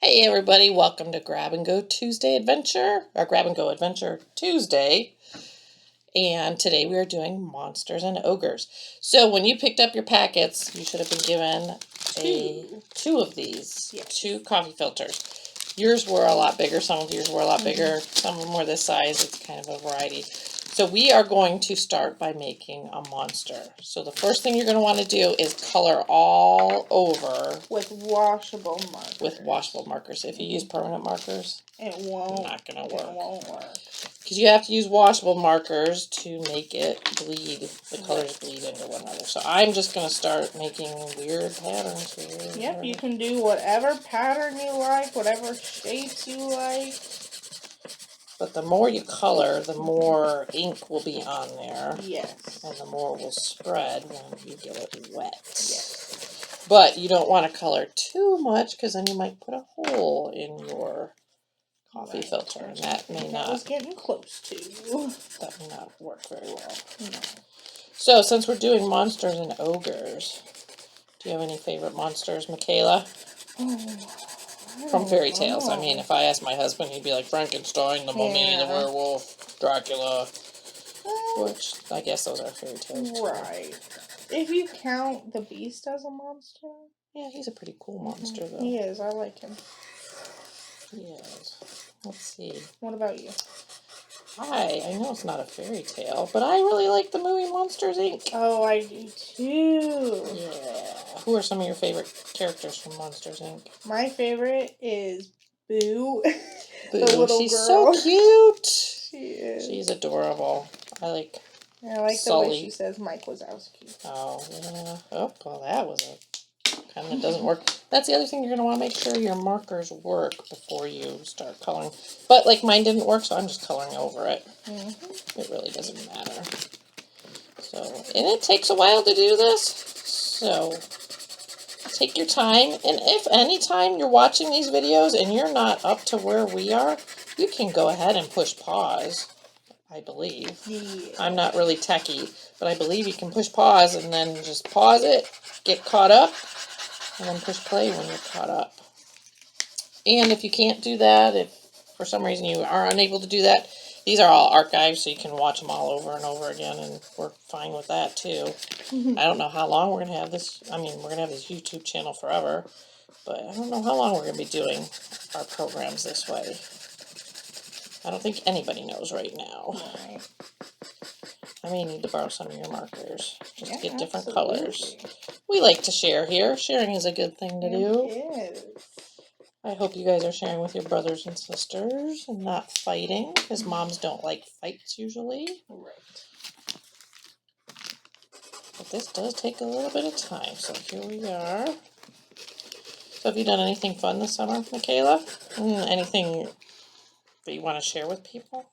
Hey everybody, welcome to Grab and Go Tuesday Adventure, or Grab and Go Adventure Tuesday. And today we are doing Monsters and Ogres. So when you picked up your packets, you should have been given two of these, yes. 2 coffee filters. Yours were a lot bigger, some of yours were a lot bigger, some of them were this size, it's kind of a variety. So we are going to start by making a monster. So the first thing you're going to want to do is color all over. With washable markers. With washable markers. If you use permanent markers, it won't. Not going to work. It won't work. Because you have to use washable markers to make it bleed, the colors bleed into one another. So I'm just going to start making weird patterns here. Yep, you can do whatever pattern you like, whatever shapes you like. But the more you color, the more ink will be on there. Yes. And the more will spread when you get it wet. Yes. But you don't want to color too much because then you might put a hole in your coffee filter. And that may not... I was getting close to. That may not work very well. No. So since we're doing monsters and ogres, do you have any favorite monsters, Michaela? From fairy tales. I mean, if I asked my husband, he'd be like Frankenstein, the mummy, the werewolf, Dracula. Which, I guess those are fairy tales too. Right. If you count the Beast as a monster. Yeah, he's a pretty cool monster, though. He is. I like him. He is. Let's see. What about you? I know it's not a fairy tale, but I really like the movie Monsters, Inc. Oh, I do too. Yeah. Who are some of your favorite characters from Monsters, Inc.? My favorite is Boo. Boo. The little She's girl. so cute. She is. She's adorable. I like the way she says Mike Wazowski. Oh, yeah. Oh, well, that was kind of doesn't work. That's the other thing, you're going to want to make sure your markers work before you start coloring. But, like, mine didn't work, so I'm just coloring over it. It really doesn't matter. So, and it takes a while to do this, so take your time. And if any time you're watching these videos and you're not up to where we are, you can go ahead and push pause, I believe. Yeah. I'm not really techie, but I believe you can push pause and then just pause it, get caught up, and then push play when you're caught up. And if you can't do that, if for some reason you are unable to do that, these are all archives, so you can watch them all over and over again, and we're fine with that too. I don't know how long we're going to have this. I mean, we're going to have this YouTube channel forever, but I don't know how long we're going to be doing our programs this way. I don't think anybody knows right now. Right. I may need to borrow some of your markers just to get different absolutely. colors. We like to share here. Sharing is a good thing to do. It is. I hope you guys are sharing with your brothers and sisters and not fighting, because moms don't like fights usually. Right. But this does take a little bit of time, so here we are. So have you done anything fun this summer, Michaela? Anything that you want to share with people?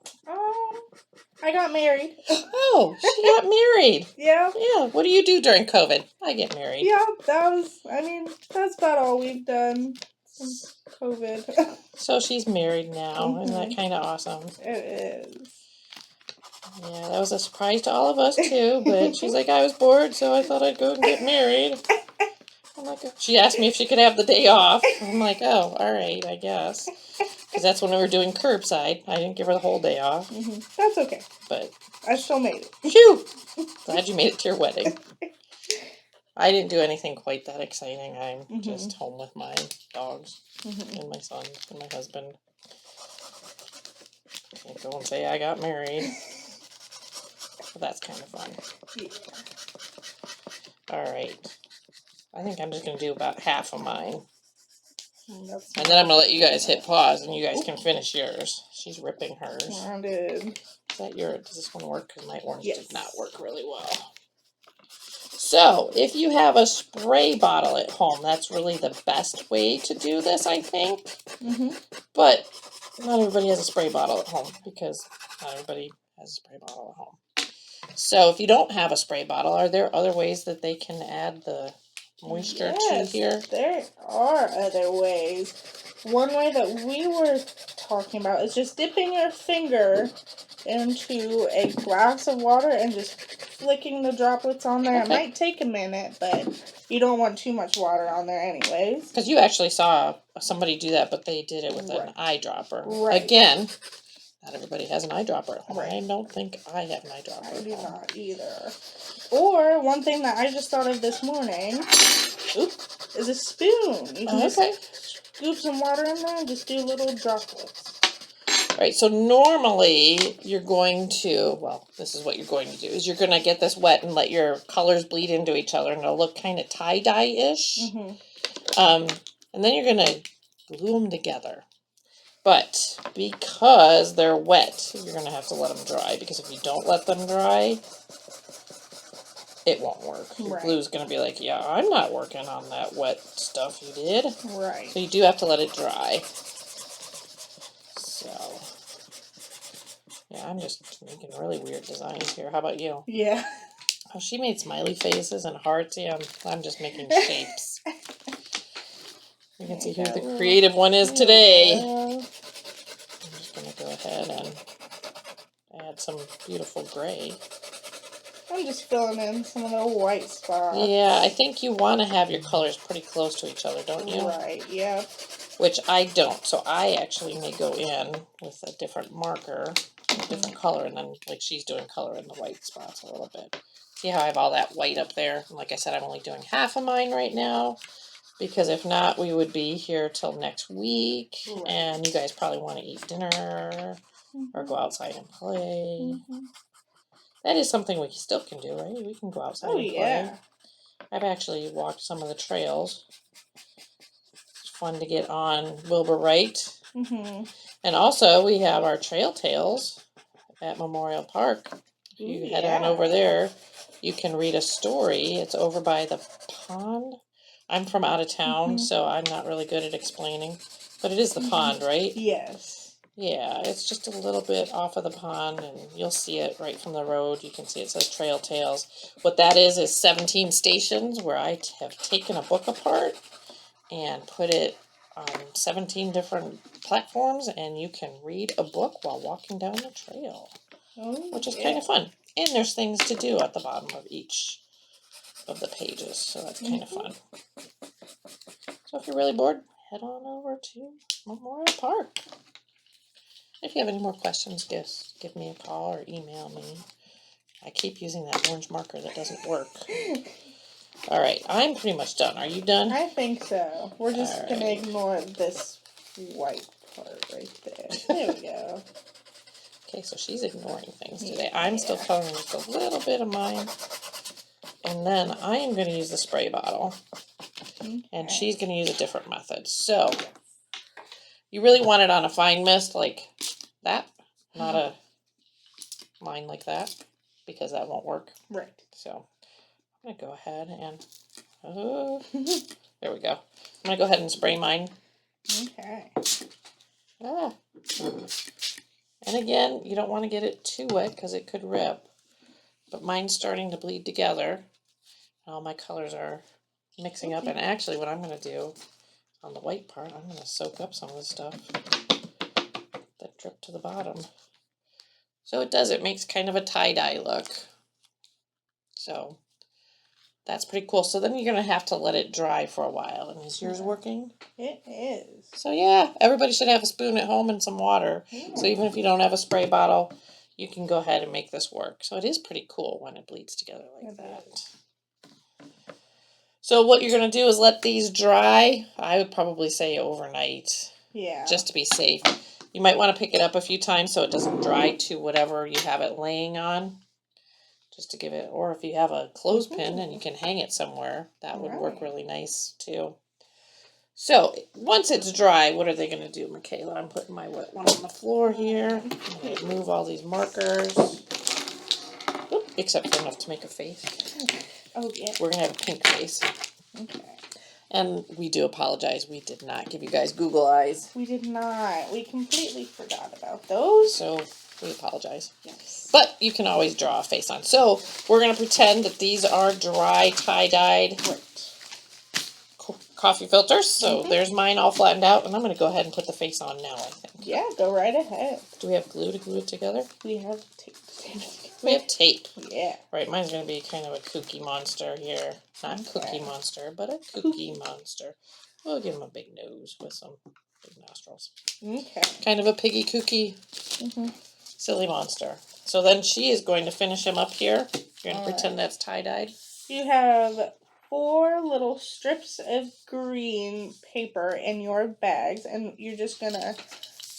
I got married. Oh, she got married. Yeah. Yeah. What do you do during COVID? I get married. Yeah, that's about all we've done since COVID. So she's married now. Isn't that kind of awesome? It is. Yeah, that was a surprise to all of us too, but she's like, I was bored, so I thought I'd go and get married. I'm like, she asked me if she could have the day off. I'm like, oh, all right, I guess. Because that's when we were doing curbside. I didn't give her the whole day off. That's okay. But I still made it. Phew! Glad you made it to your wedding. I didn't do anything quite that exciting. I'm just home with my dogs and my son and my husband. Can't go and say I got married. But that's kind of fun. Yeah. Alright. I think I'm just going to do about half of mine. And And then I'm going to let you guys hit pause and you guys can finish yours. She's ripping hers. I did. Is that your, does this one work? Because my orange Yes. did not work really well. So, if you have a spray bottle at home, that's really the best way to do this, I think. But not everybody has a spray bottle at home because not everybody has a spray bottle at home. So, if you don't have a spray bottle, are there other ways that they can add the moisture to here? There are other ways. One way that we were talking about is just dipping your finger into a glass of water and just flicking the droplets on there. Okay. It might take a minute, but you don't want too much water on there anyways. Because you actually saw somebody do that, but they did it with an eyedropper. Right. Again, not everybody has an eyedropper at home. Right. I don't think I have an eyedropper. I do not either. Or one thing that I just thought of this morning, is a spoon. You can just scoop some water in there and just do little droplets. Right, so normally you're going to, well, this is what you're going to do, is you're going to get this wet and let your colors bleed into each other and it'll look kind of tie-dye-ish. And then you're going to glue them together. But because they're wet, you're going to have to let them dry, because if you don't let them dry, it won't work. Your glue's going to be like, yeah, I'm not working on that wet stuff you did. Right. So you do have to let it dry. So, yeah, I'm just making really weird designs here. How about you? Yeah. Oh, she made smiley faces and hearts. Yeah, I'm just making shapes. You can see who the creative one is today. I'm just going to go ahead and add some beautiful gray. I'm just filling in some of the white spots. Yeah, I think you want to have your colors pretty close to each other, don't you? Right, yeah. Which I don't, so I actually may go in with a different marker, a different color, and then, like she's doing, color in the white spots a little bit. See how I have all that white up there? And like I said, I'm only doing half of mine right now, because if not, we would be here till next week, and you guys probably want to eat dinner, or go outside and play. That is something we still can do, right? We can go outside and play. I've actually walked some of the trails. It's fun to get on Wilbur Wright. And also, we have our trail tales at Memorial Park. If you head on over there, you can read a story. It's over by the pond. I'm from out of town, so I'm not really good at explaining. But it is the pond, right? Yes. Yeah, it's just a little bit off of the pond, and you'll see it right from the road. You can see it says Trail Tales. What that is 17 stations where I have taken a book apart and put it on 17 different platforms, and you can read a book while walking down the trail, which is kind of fun. And there's things to do at the bottom of each of the pages, so that's kind of fun. So if you're really bored, head on over to Memorial Park. If you have any more questions, just give me a call or email me. I keep using that orange marker that doesn't work. All right, I'm pretty much done. Are you done? I think so. We're just going to ignore this white part right there. There we go. Okay, so she's ignoring things today. I'm still coloring just a little bit of mine. And then I am going to use the spray bottle. And she's going to use a different method. So, you really want it on a fine mist like that, not a line like that, because that won't work. Right. So, I'm going to go ahead and, there we go. I'm going to go ahead and spray mine. Okay. And again, you don't want to get it too wet because it could rip. But mine's starting to bleed together. All my colors are mixing up. And actually what I'm going to do on the white part, I'm going to soak up some of the stuff that dripped to the bottom. So it makes kind of a tie-dye look. So that's pretty cool. So then you're going to have to let it dry for a while. And is yours working? It is. So yeah, everybody should have a spoon at home and some water. So even if you don't have a spray bottle, you can go ahead and make this work. So it is pretty cool when it bleeds together like that. So what you're going to do is let these dry. I would probably say overnight. Yeah. Just to be safe. You might want to pick it up a few times so it doesn't dry to whatever you have it laying on. Just to give it, or if you have a clothespin and you can hang it somewhere, that would work really nice too. So, once it's dry, what are they going to do, Michaela? I'm putting my wet one on the floor here. I'm going to move all these markers. Oop, except for enough to make a face. Oh, yeah. We're going to have a pink face. Okay. And we do apologize. We did not give you guys Google eyes. We did not. We completely forgot about those. So, we apologize. Yes. But you can always draw a face on. So, we're going to pretend that these are dry, tie-dyed. Right. Cool. coffee filters. So there's mine all flattened out, and I'm going to go ahead and put the face on now, I think. Yeah, go right ahead. Do we have glue to glue it together? We have tape. We have tape. Yeah. Right, mine's going to be kind of a kooky monster here. Not Cookie Monster, but a kooky monster. We'll give him a big nose with some big nostrils. Okay. Kind of a piggy kooky silly monster. So then she is going to finish him up here. You're going to pretend that's tie-dyed. You have 4 little strips of green paper in your bags, and you're just going to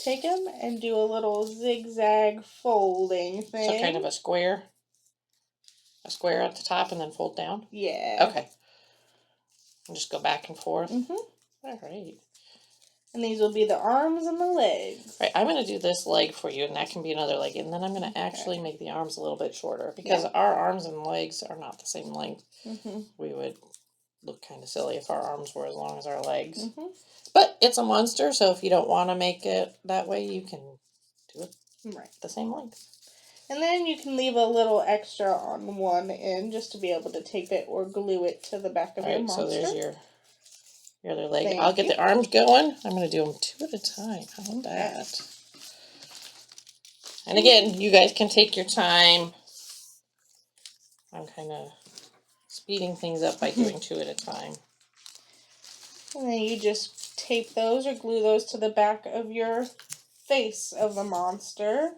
take them and do a little zigzag folding thing. So kind of a square at the top and then fold down? Yeah. Okay. And just go back and forth? All right. And these will be the arms and the legs. Right, I'm going to do this leg for you, and that can be another leg. And then I'm going to actually make the arms a little bit shorter, because our arms and legs are not the same length. We would look kind of silly if our arms were as long as our legs. But it's a monster, so if you don't want to make it that way, you can do it the same length. And then you can leave a little extra on one end just to be able to tape it or glue it to the back of your monster. So there's your other leg. I'll get the arms going. I'm going to do them 2 at a time. How about that? And again, you guys can take your time. I'm kind of speeding things up by doing 2 at a time. And then you just tape those or glue those to the back of your face of the monster.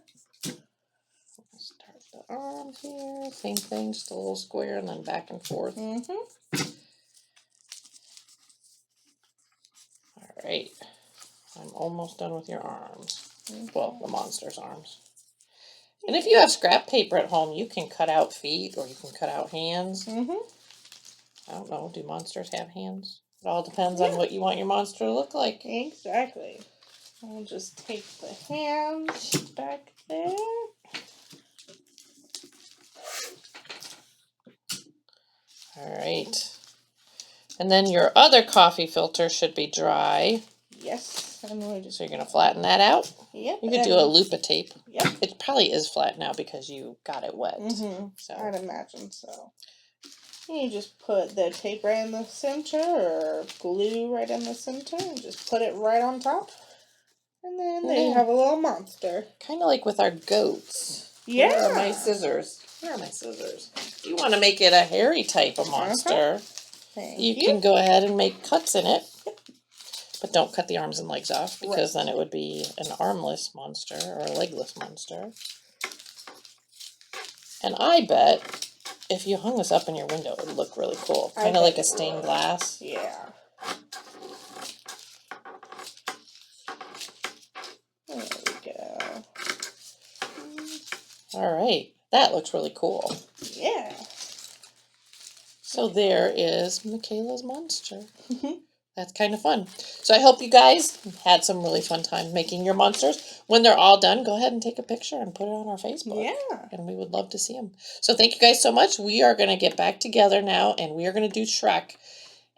Start the arms here. Same thing, just a little square and then back and forth. Alright. I'm almost done with your arms. Well, the monster's arms. And if you have scrap paper at home, you can cut out feet or you can cut out hands. I don't know, do monsters have hands? It all depends on what you want your monster to look like. Exactly. I'll just take the hands back there. Alright. And then your other coffee filter should be dry. Yes. And so you're going to flatten that out? Yep. You could do a loop of tape. Yep. It probably is flat now because you got it wet. So I'd imagine so. You just put the tape right in the center or glue right in the center and just put it right on top. And then there you have a little monster. Kind of like with our goats. Yeah. Where are my scissors? Where are my scissors? If you want to make it a hairy type of monster, you can go ahead and make cuts in it. But don't cut the arms and legs off, because then it would be an armless monster or a legless monster. And I bet if you hung this up in your window, it would look really cool. Kind of like a stained glass. Yeah. There we go. Alright, that looks really cool. Yeah. So there is Michaela's monster. That's kind of fun. So I hope you guys had some really fun time making your monsters. When they're all done, go ahead and take a picture and put it on our Facebook. Yeah. And we would love to see them. So thank you guys so much. We are going to get back together now, and we are going to do Shrek.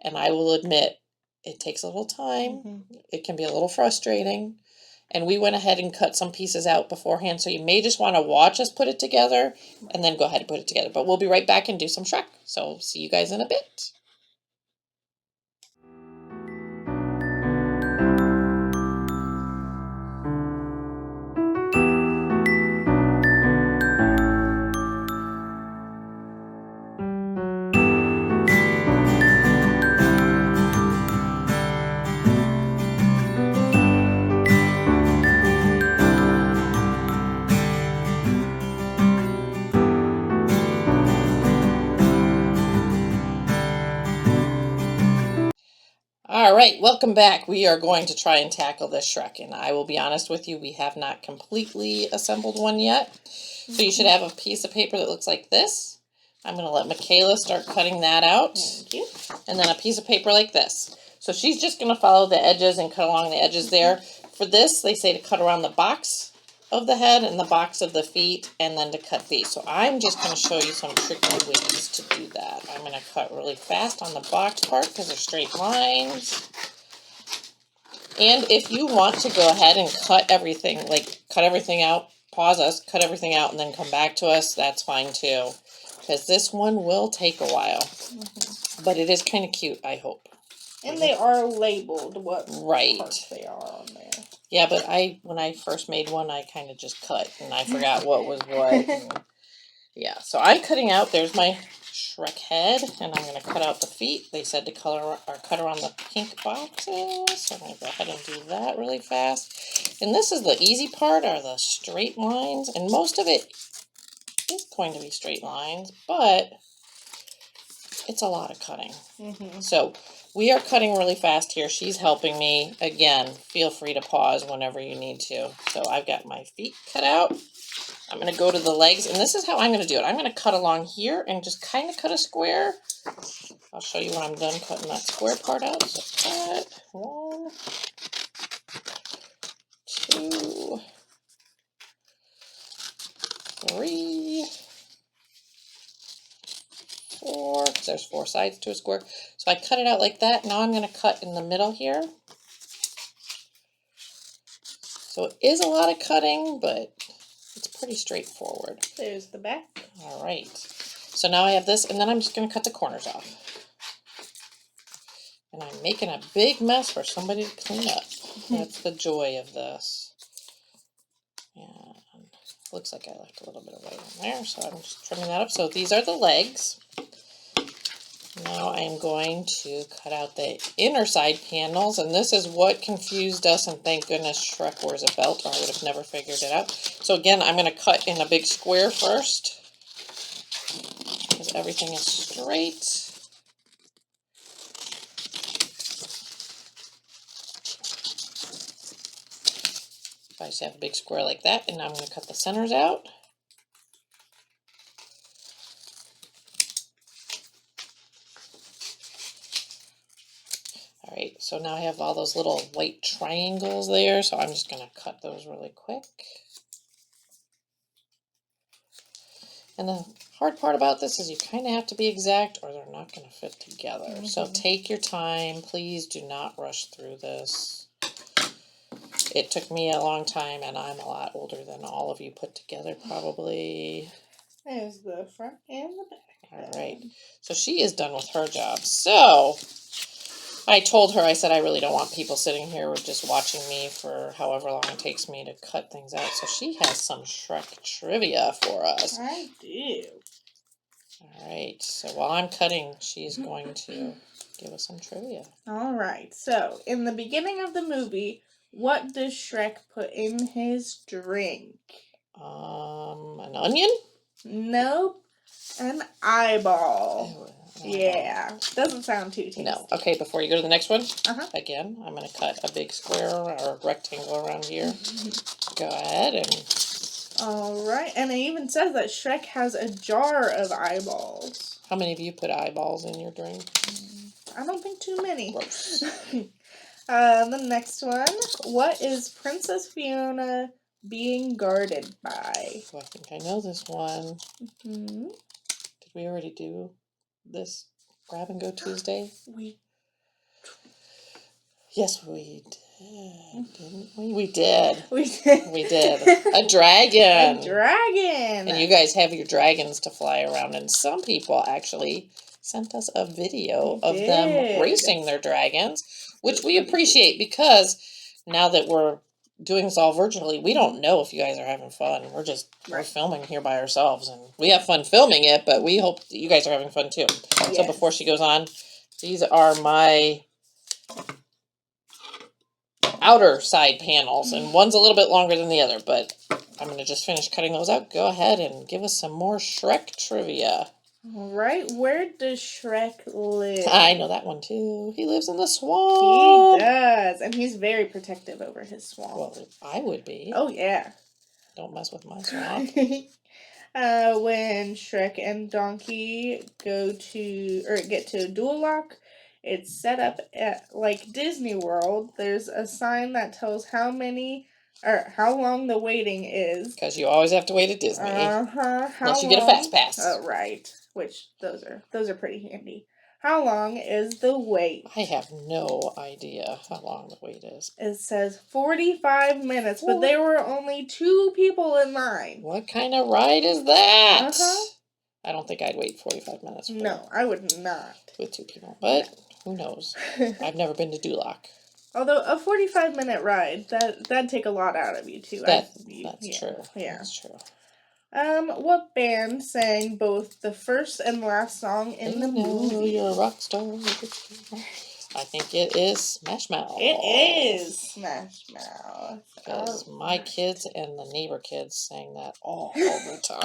And I will admit, it takes a little time. It can be a little frustrating. And we went ahead and cut some pieces out beforehand. So you may just want to watch us put it together and then go ahead and put it together. But we'll be right back and do some Shrek. So see you guys in a bit. All right, welcome back. We are going to try and tackle this Shrek, and I will be honest with you, we have not completely assembled one yet. So you should have a piece of paper that looks like this. I'm going to let Michaela start cutting that out. Thank you. And then a piece of paper like this. So she's just going to follow the edges and cut along the edges there. For this, they say to cut around the box of the head and the box of the feet, and then to cut these. So I'm just going to show you some tricky ways to do that. I'm going to cut really fast on the box part because they're straight lines. And if you want to go ahead and cut everything, like cut everything out, pause us, cut everything out, and then come back to us, that's fine too. Because this one will take a while. But it is kind of cute, I hope. And they are labeled what right parts they are on there. Yeah, but when I first made one, I kind of just cut and I forgot what was what. And, yeah, so I'm cutting out. There's my Shrek head, and I'm going to cut out the feet. They said to cut around the pink boxes, so I'm going to go ahead and do that really fast. And this is the easy part, are the straight lines, and most of it is going to be straight lines, but it's a lot of cutting. So we are cutting really fast here. She's helping me. Again, feel free to pause whenever you need to. So I've got my feet cut out. I'm going to go to the legs, and this is how I'm going to do it. I'm going to cut along here and just kind of cut a square. I'll show you when I'm done cutting that square part out. So cut 1, 2, 3, 4, because there's 4 sides to a square. So I cut it out like that. Now I'm going to cut in the middle here. So it is a lot of cutting, but it's pretty straightforward. There's the back. All right. So now I have this, and then I'm just going to cut the corners off. And I'm making a big mess for somebody to clean up. That's the joy of this. And looks like I left a little bit of white in there, so I'm just trimming that up. So these are the legs. Now I'm going to cut out the inner side panels, and this is what confused us, and thank goodness Shrek wears a belt, or I would have never figured it out. So again, I'm going to cut in a big square first, because everything is straight. I just have a big square like that, and now I'm going to cut the centers out. Alright, so now I have all those little white triangles there, so I'm just going to cut those really quick. And the hard part about this is you kind of have to be exact or they're not going to fit together. So take your time. Please do not rush through this. It took me a long time, and I'm a lot older than all of you put together probably. There's the front and the back. Alright, so she is done with her job. So I told her, I said, I really don't want people sitting here just watching me for however long it takes me to cut things out. So she has some Shrek trivia for us. I do. Alright, so while I'm cutting, she's going to give us some trivia. Alright, so in the beginning of the movie, what does Shrek put in his drink? An onion? Nope. An eyeball. Oh, Yeah. Doesn't sound too tasty. No. Okay, before you go to the next one, Uh-huh. again, I'm going to cut a big square or rectangle around here. Go ahead and... Alright, and it even says that Shrek has a jar of eyeballs. How many of you put eyeballs in your drink? I don't think too many. Gross. The next one. What is Princess Fiona being guarded by? So I think I know this one. Mm-hmm. Did we already do this Grab and Go Tuesday? Yes, we did, didn't we? We did. We did. We did. A dragon. A dragon. And you guys have your dragons to fly around, and some people actually sent us a video of them racing their dragons, which we appreciate, because now that we're doing this all virtually, we don't know if you guys are having fun. We're filming here by ourselves, and we have fun filming it, but we hope that you guys are having fun too. Yes. So before she goes on, these are my outer side panels, and one's a little bit longer than the other, but I'm going to just finish cutting those out. Go ahead and give us some more Shrek trivia. All right, where does Shrek live? I know that one too. He lives in the swamp. He does, and he's very protective over his swamp. Well, I would be. Oh, yeah. Don't mess with my swamp. When Shrek and Donkey get to Dual Lock, it's set up at, like Disney World. There's a sign that tells how long the waiting is. Because you always have to wait at Disney. Unless you get a fast pass. Oh, right. Which those are pretty handy. How long is the wait? I have no idea how long the wait is. It says 45 minutes, but there were only 2 people in line. What kind of ride is that? I don't think I'd wait 45 minutes. No, I would not. With 2 people, but who knows? I've never been to Duloc. Although a 45-minute ride, that'd take a lot out of you too. That's yeah, true. Yeah. That's true. What band sang both the first and last song in the movie? You're a rock star. I think it is Smash Mouth. It is Smash Mouth. Because my kids and the neighbor kids sang that all the time.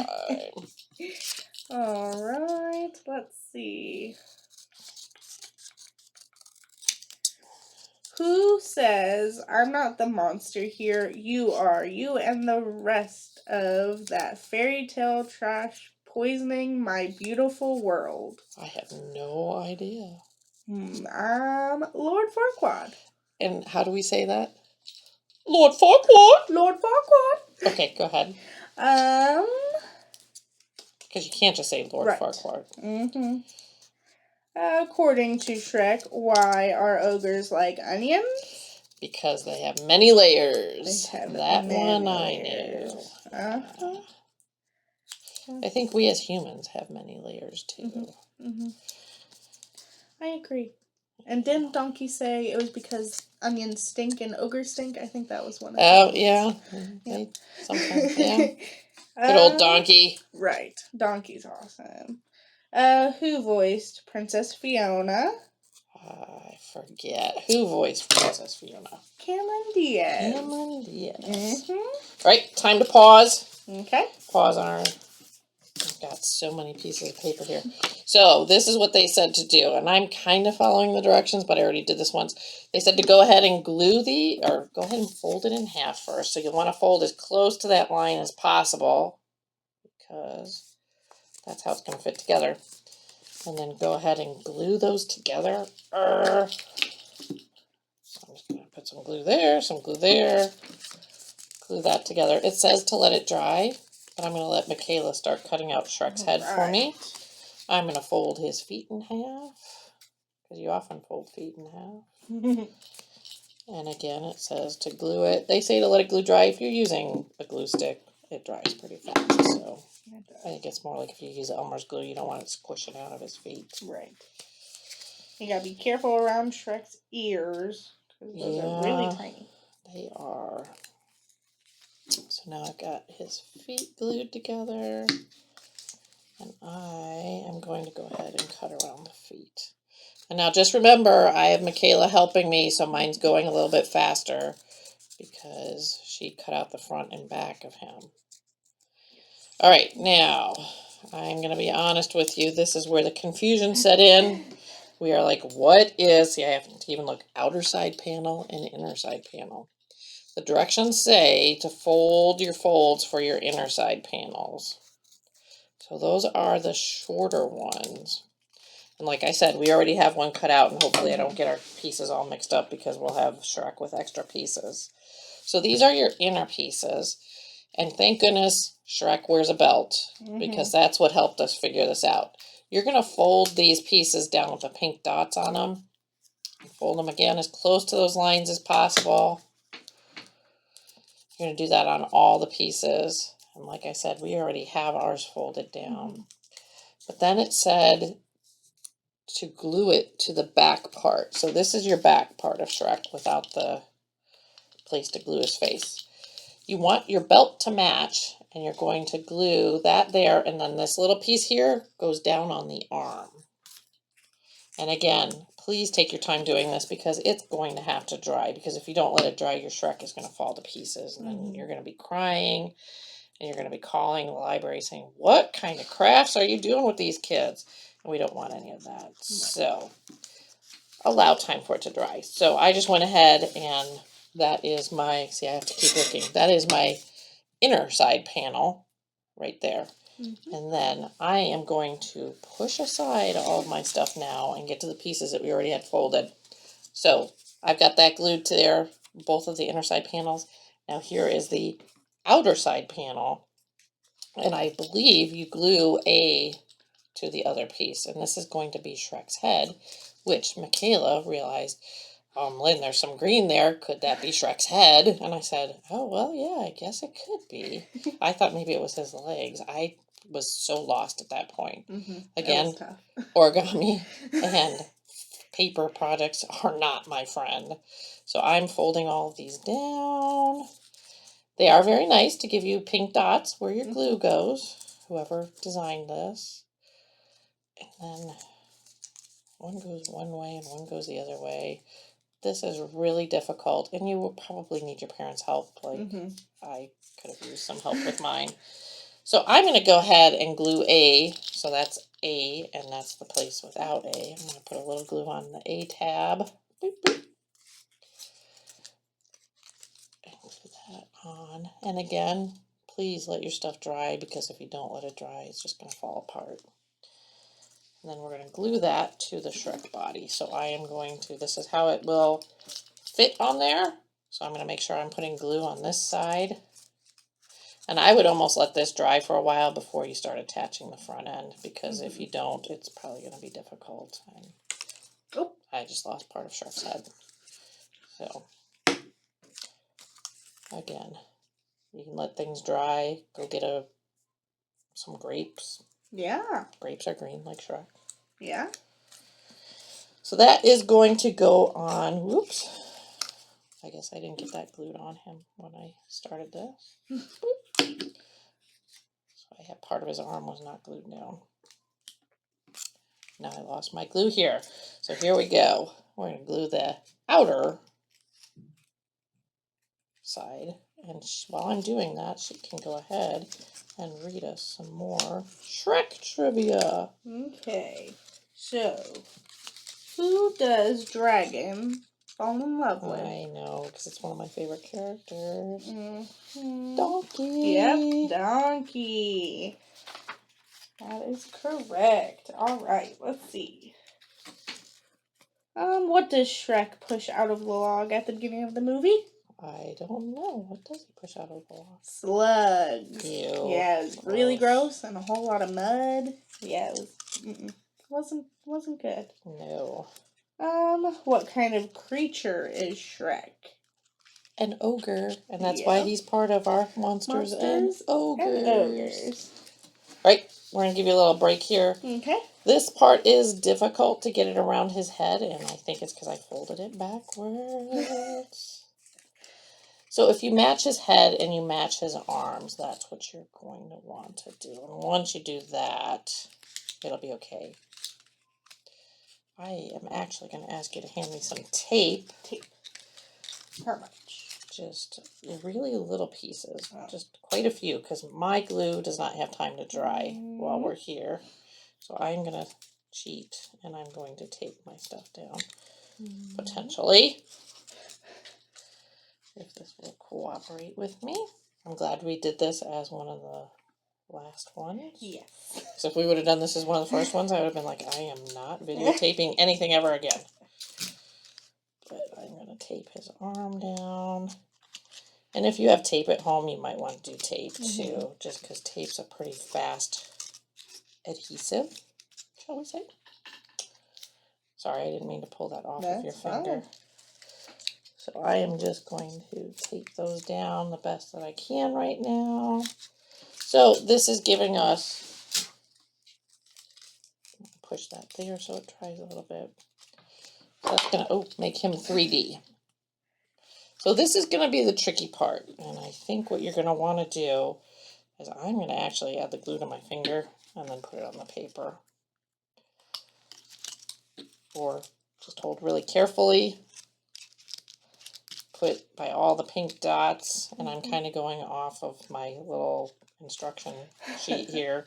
Alright, let's see. Who says, I'm not the monster here, you are, you and the rest of that fairy tale trash poisoning my beautiful world? I have no idea. Lord Farquaad. And how do we say that? Lord Farquaad! Lord Farquaad. Okay, go ahead. Because you can't just say Lord Farquaad. Mm-hmm. According to Shrek, why are ogres like onions? Because they have many layers. They have that many one layers. I knew. I think we as humans have many layers too. Mm-hmm. Mm-hmm. I agree. And didn't Donkey say it was because onions stink and ogres stink? I think that was one of the Oh, yeah. They sometimes, yeah. Good old Donkey. Right. Donkey's awesome. Who voiced Princess Fiona? I forget. Who voiced Princess Fiona? Cameron Diaz. Cameron Diaz. Mm-hmm. Right, time to pause. Okay. Pause on our... I've got so many pieces of paper here. So, this is what they said to do. And I'm kind of following the directions, but I already did this once. They said to go ahead and go ahead and fold it in half first. So, you want to fold as close to that line as possible, because that's how it's going to fit together. And then go ahead and glue those together. I'm just going to put some glue there, some glue there. Glue that together. It says to let it dry, but I'm going to let Michaela start cutting out Shrek's head for me. I'm going to fold his feet in half, because you often fold feet in half. And again, it says to glue it. They say to let it glue dry. If you're using a glue stick, it dries pretty fast. So I think it's more like if you use Elmer's glue, you don't want it squishing out of his feet. Right. You gotta be careful around Shrek's ears, because those are really tiny. They are. So now I've got his feet glued together. And I am going to go ahead and cut around the feet. And now just remember, I have Michaela helping me, so mine's going a little bit faster because she cut out the front and back of him. All right, now I'm going to be honest with you. This is where the confusion set in. We are like, what is, see, I have to even look outer side panel and inner side panel. The directions say to fold your folds for your inner side panels. So those are the shorter ones. And like I said, we already have one cut out, and hopefully I don't get our pieces all mixed up because we'll have Shrek with extra pieces. So these are your inner pieces. And thank goodness Shrek wears a belt, because that's what helped us figure this out. You're going to fold these pieces down with the pink dots on them. Fold them again as close to those lines as possible. You're going to do that on all the pieces. And like I said, we already have ours folded down. But then it said to glue it to the back part. So this is your back part of Shrek without the place to glue his face. You want your belt to match, and you're going to glue that there, and then this little piece here goes down on the arm. And again, please take your time doing this, because it's going to have to dry, because if you don't let it dry, your Shrek is going to fall to pieces, and then you're going to be crying, and you're going to be calling the library saying, what kind of crafts are you doing with these kids? And we don't want any of that. So allow time for it to dry. So I just went ahead, and that is my, see, I have to keep looking. That is my inner side panel right there. And then I am going to push aside all of my stuff now and get to the pieces that we already had folded. So I've got that glued to there, both of the inner side panels. Now here is the outer side panel. And I believe you glue A to the other piece. And this is going to be Shrek's head, which Michaela realized, Lynn, there's some green there. Could that be Shrek's head? And I said, oh, well, yeah, I guess it could be. I thought maybe it was his legs. I was so lost at that point. Again, origami and paper projects are not my friend. So I'm folding all of these down. They are very nice to give you pink dots where your glue goes, whoever designed this. And then one goes one way and one goes the other way. This is really difficult, and you will probably need your parents' help. Like, I could have used some help with mine. So I'm going to go ahead and glue A. So that's A, and that's the place without A. I'm going to put a little glue on the A tab. Boop, boop. And glue that on. And again, please let your stuff dry, because if you don't let it dry, it's just going to fall apart. And then we're going to glue that to the Shrek body. So I am going to, this is how it will fit on there. So I'm going to make sure I'm putting glue on this side. And I would almost let this dry for a while before you start attaching the front end, because if you don't, it's probably going to be difficult. And I just lost part of Shrek's head. So, again, you can let things dry. Go get some grapes. Yeah. Grapes are green like Shrek. Yeah. So that is going to go on. Whoops. I guess I didn't get that glued on him when I started this. So I had part of his arm was not glued down. Now I lost my glue here. So here we go. We're going to glue the outer side. And while I'm doing that, she can go ahead and read us some more Shrek trivia. Okay. So, who does Dragon fall in love with? I know, because it's one of my favorite characters. Mm-hmm. Donkey. Yep, Donkey. That is correct. All right, let's see. What does Shrek push out of the log at the beginning of the movie? I don't know. What does he push out of the log? Slugs. Ew. Yeah, it was really gross and a whole lot of mud. Yeah, it wasn't good. No. What kind of creature is Shrek? An ogre, and that's why he's part of our monsters and ogres. Right, we're going to give you a little break here. Okay. This part is difficult to get it around his head, and I think it's because I folded it backwards. So if you match his head and you match his arms, that's what you're going to want to do. And once you do that, it'll be okay. I am actually going to ask you to hand me some tape. Tape. How much? Just really little pieces. Just quite a few, because my glue does not have time to dry while we're here. So I'm going to cheat, and I'm going to tape my stuff down. Potentially. If this will cooperate with me. I'm glad we did this as one of the last ones. Yes. Because if we would have done this as one of the first ones, I would have been like, I am not videotaping anything ever again. But I'm going to tape his arm down. And if you have tape at home, you might want to do tape too, just because tape's a pretty fast adhesive, shall we say. Sorry, I didn't mean to pull that off of your finger. So I am just going to tape those down the best that I can right now. So this is giving us, push that there so it dries a little bit. So that's going to make him 3D. So this is going to be the tricky part. And I think what you're going to want to do is I'm going to actually add the glue to my finger and then put it on the paper. Or just hold really carefully. Put by all the pink dots, and I'm kind of going off of my little instruction sheet here,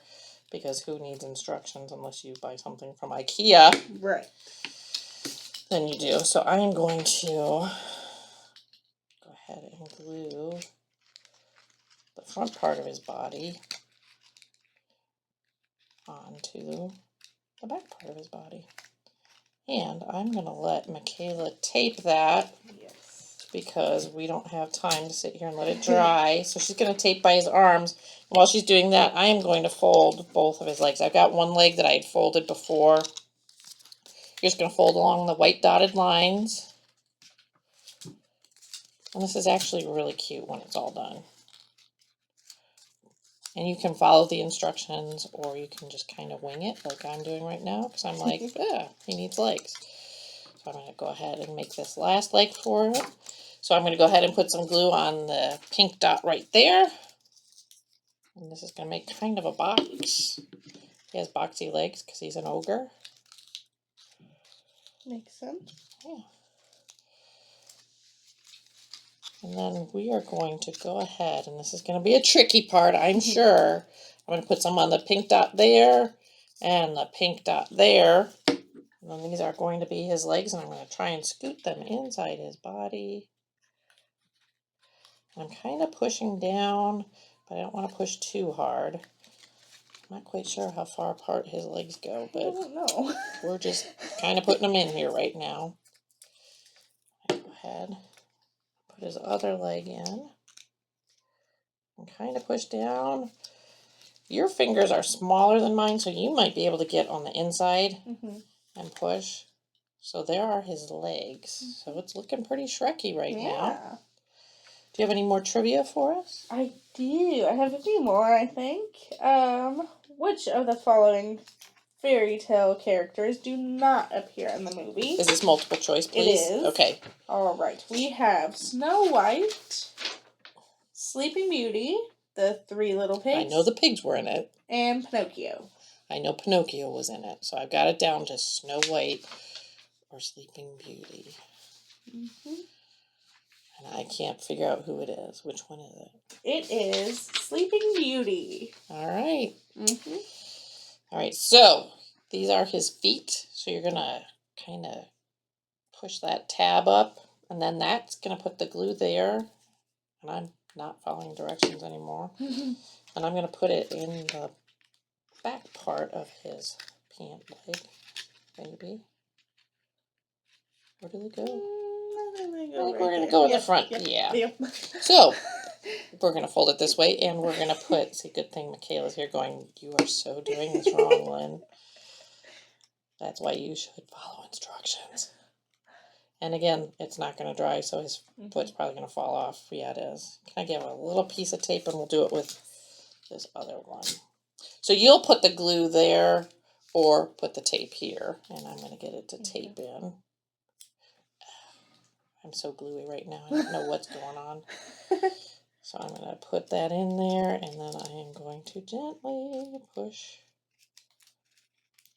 because who needs instructions unless you buy something from IKEA? Right. Then you do. So I am going to go ahead and glue the front part of his body onto the back part of his body. And I'm going to let Michaela tape that. Yes. Because we don't have time to sit here and let it dry. So she's going to tape by his arms. While she's doing that, I am going to fold both of his legs. I've got one leg that I had folded before. You're just going to fold along the white dotted lines. And this is actually really cute when it's all done. And you can follow the instructions, or you can just kind of wing it like I'm doing right now, because I'm like, yeah, he needs legs. So I'm going to go ahead and make this last leg for it. So I'm going to go ahead and put some glue on the pink dot right there. And this is going to make kind of a box. He has boxy legs because he's an ogre. Makes sense. Yeah. And then we are going to go ahead, and this is going to be a tricky part, I'm sure. I'm going to put some on the pink dot there and the pink dot there. And then these are going to be his legs, and I'm going to try and scoot them inside his body. I'm kind of pushing down, but I don't want to push too hard. I'm not quite sure how far apart his legs go, but I don't know. we're just kind of putting them in here right now. Go ahead, put his other leg in, and kind of push down. Your fingers are smaller than mine, so you might be able to get on the inside and push. So there are his legs. So it's looking pretty Shreky right now. Do you have any more trivia for us? I do. I have a few more, I think. Which of the following fairy tale characters do not appear in the movie? Is this multiple choice, please? It is. Okay. All right. We have Snow White, Sleeping Beauty, the Three Little Pigs. I know the pigs were in it. And Pinocchio. I know Pinocchio was in it, so I've got it down to Snow White or Sleeping Beauty. And I can't figure out who it is. Which one is it? It is Sleeping Beauty. All right. All right, so these are his feet. So you're going to kind of push that tab up, and then that's going to put the glue there. And I'm not following directions anymore. And I'm going to put it in the back part of his pant leg, maybe. Where do they go? I think we're going to go in the front. Yeah. So we're going to fold it this way, and we're going to put, see, good thing Michaela's here going, you are so doing this wrong, Lynn. That's why you should follow instructions. And again, it's not going to dry, so his foot's probably going to fall off. Yeah, it is. Can I get a little piece of tape, and we'll do it with this other one. So you'll put the glue there or put the tape here, and I'm going to get it to tape in. I'm so gluey right now. I don't know what's going on. So I'm going to put that in there, and then I am going to gently push.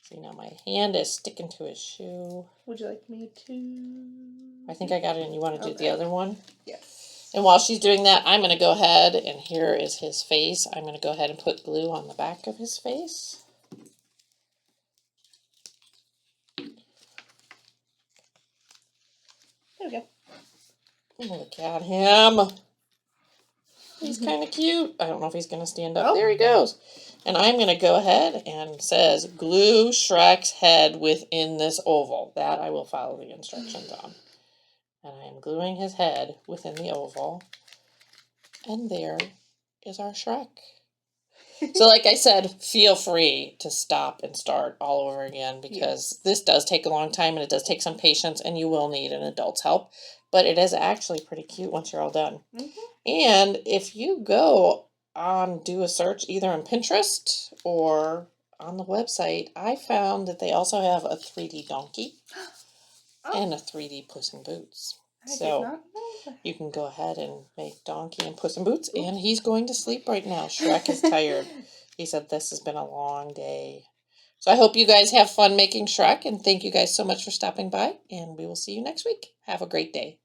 See, now my hand is sticking to his shoe. Would you like me to? I think I got it, and you want to do the other one? Yes. And while she's doing that, I'm going to go ahead, and here is his face. I'm going to go ahead and put glue on the back of his face. There we go. Look at him. He's kind of cute. I don't know if he's going to stand up. Oh. There he goes. And I'm going to go ahead and says glue Shrek's head within this oval. That I will follow the instructions on. And I am gluing his head within the oval. And there is our Shrek. So like I said, feel free to stop and start all over again because this does take a long time and it does take some patience and you will need an adult's help. But it is actually pretty cute once you're all done. And if you go do a search either on Pinterest or on the website, I found that they also have a 3D donkey and a 3D Puss in Boots. So you can go ahead and make Donkey and Puss in Boots, and he's going to sleep right now. Shrek is tired. He said this has been a long day. So I hope you guys have fun making Shrek, and thank you guys so much for stopping by, and we will see you next week. Have a great day.